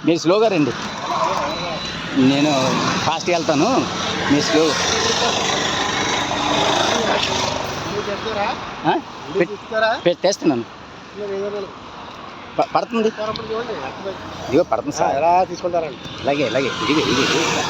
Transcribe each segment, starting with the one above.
మీరు స్లోగా రండి, నేను ఫాస్ట్గా వెళ్తాను, మీరు స్లో పెట్టేస్తున్నాను. పడుతుంది, ఇదిగో పడుతుంది సార్. ఎలా తీసుకుంటారండి? ఇలాగే ఇలాగే ఇదిగే ఇదిగే.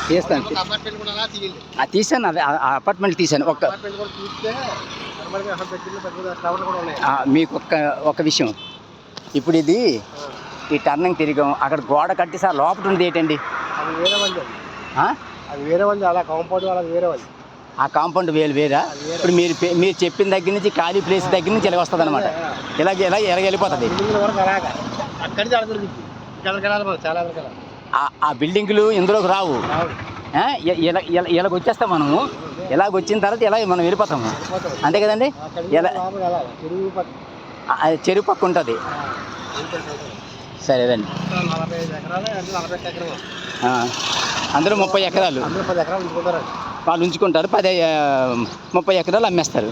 తీస్తాను, తీసాను, అదే అపార్ట్మెంట్ తీసాను. మీకు ఒక విషయం, ఇప్పుడు ఇది ఈ టర్నింగ్ తిరిగాం, అక్కడ గోడ కట్టి సార్ లోపల ఉంది ఏంటండి? అది వేరే వాళ్ళు, అది వేరే వాళ్ళు, అలా కాంపౌండ్ వాళ్ళది వేరే వాళ్ళు. ఆ కాంపౌండ్ వేరా? ఇప్పుడు మీరు చెప్పిన దగ్గర నుంచి ఖాళీ ప్లేస్ దగ్గర నుంచి ఇలా వస్తుంది అనమాట, ఇలా వెళ్ళిపోతుంది. ఆ బిల్డింగ్లు ఇందులోకి రావు, ఇలాగ వచ్చేస్తాం మనము. ఇలాగ వచ్చిన తర్వాత ఇలా మనం వెళ్ళిపోతాము, అంతే కదండి? చెరువు పక్క ఉంటుంది. సరేదండి, అందులో 30 ఎకరాలు వాళ్ళు ఉంచుకుంటారు, 30 ఎకరాలు అమ్మేస్తారు.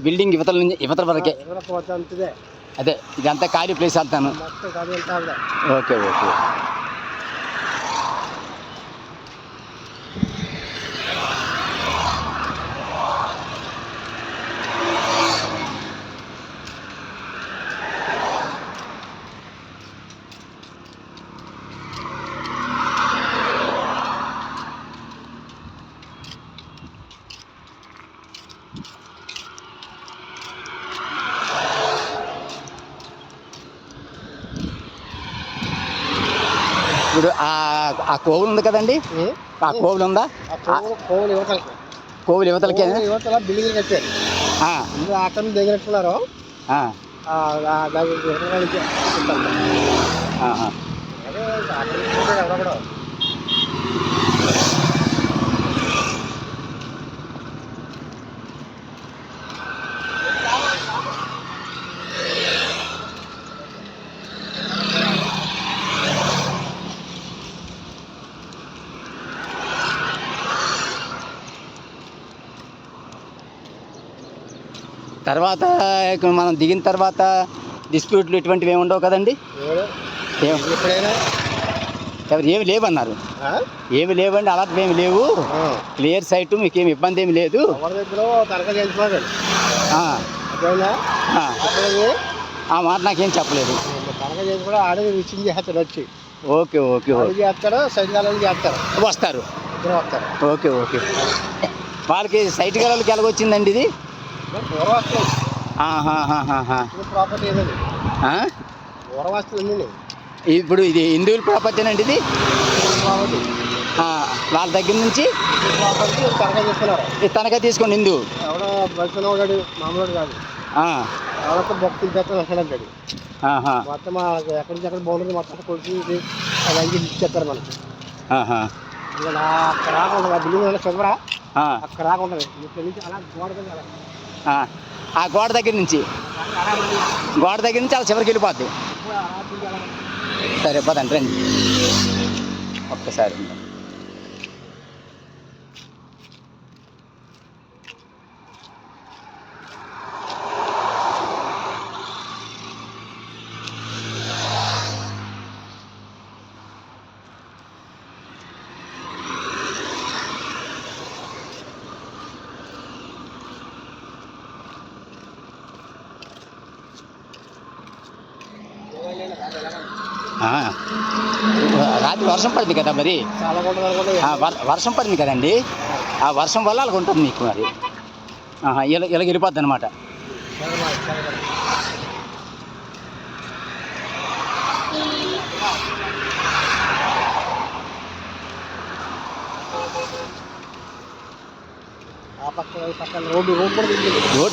బిల్డింగ్ ఇవతల వరకే, అదే ఇదంతా ఖాళీ ప్లేస్ వెళ్తాను. Okay okay. ఇప్పుడు ఆ కోవులు ఉంది కదండి, ఆ కోవులు ఉందా? కోవులు యువతలకి, కోవులు యువతలకి యువతల బిల్డింగ్ కట్టారు. అక్కడ దగ్గరట్టున్నారు. తర్వాత మనం దిగిన తర్వాత డిస్ప్యూట్లు ఇటువంటివి ఏమి ఉండవు కదండి? ఎప్పుడైనా ఏమి లేవన్నారు, ఏమి లేవండి, అలాంటివి ఏమి లేవు, క్లియర్ సైట్, మీకు ఏమి ఇబ్బంది ఏమి లేదు. ఆ మాట నాకేం చెప్పలేదు. వచ్చి ఓకే ఓకే చేస్తాడు, సైడ్ గాలని చేస్తారు, వస్తారు. Okay okay. వాళ్ళకి సైట్ గలకి ఎలాగొచ్చిందండి ఇది? ప్రాపర్టీ ఏదండి, ఇప్పుడు ఇది హిందువుల ప్రాపర్టీనండి ఇది. వాళ్ళ దగ్గర నుంచి తనఖా తీసుకోండి హిందూ. ఎవడో బలిసినవాడు మామూలు కాదు, ఎవరితో భక్తులు చేస్తాను వస్తాడంటాడు. మొత్తం ఎక్కడి నుంచి ఎక్కడ బౌండరీ మొత్తం కొలిసి అది ఇచ్చేస్తారు మనకి. అక్కడ రాకుండా బిల్డింగ్ చివరా అక్కడ రాకుండా అలా గోడ ఆ గోడ దగ్గర నుంచి అలా చివరికి వెళ్ళిపోద్ది. సరే పదండి రండి ఒక్కసారి. రాత్రి వర్షం పడింది కదా మరి, వర్షం పడింది కదండి, ఆ వర్షం వల్ల అలాగ ఉంటుంది మీకు మరి. ఇలా వెళ్ళిపోద్ది అనమాట.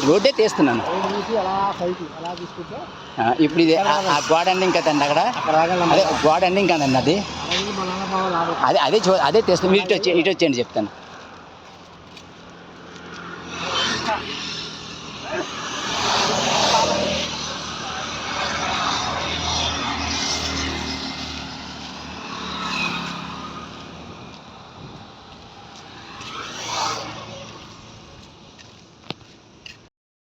రోడ్డే తీస్తున్నాను. ఇప్పుడు ఇది ఆ గోడ ఎండింగ్ కదండి, అక్కడ అదే గోడ ఎండింగ్ కదండి అది, అదే తీస్తాను. మీరు ఇటు వచ్చేయండి చెప్తాను.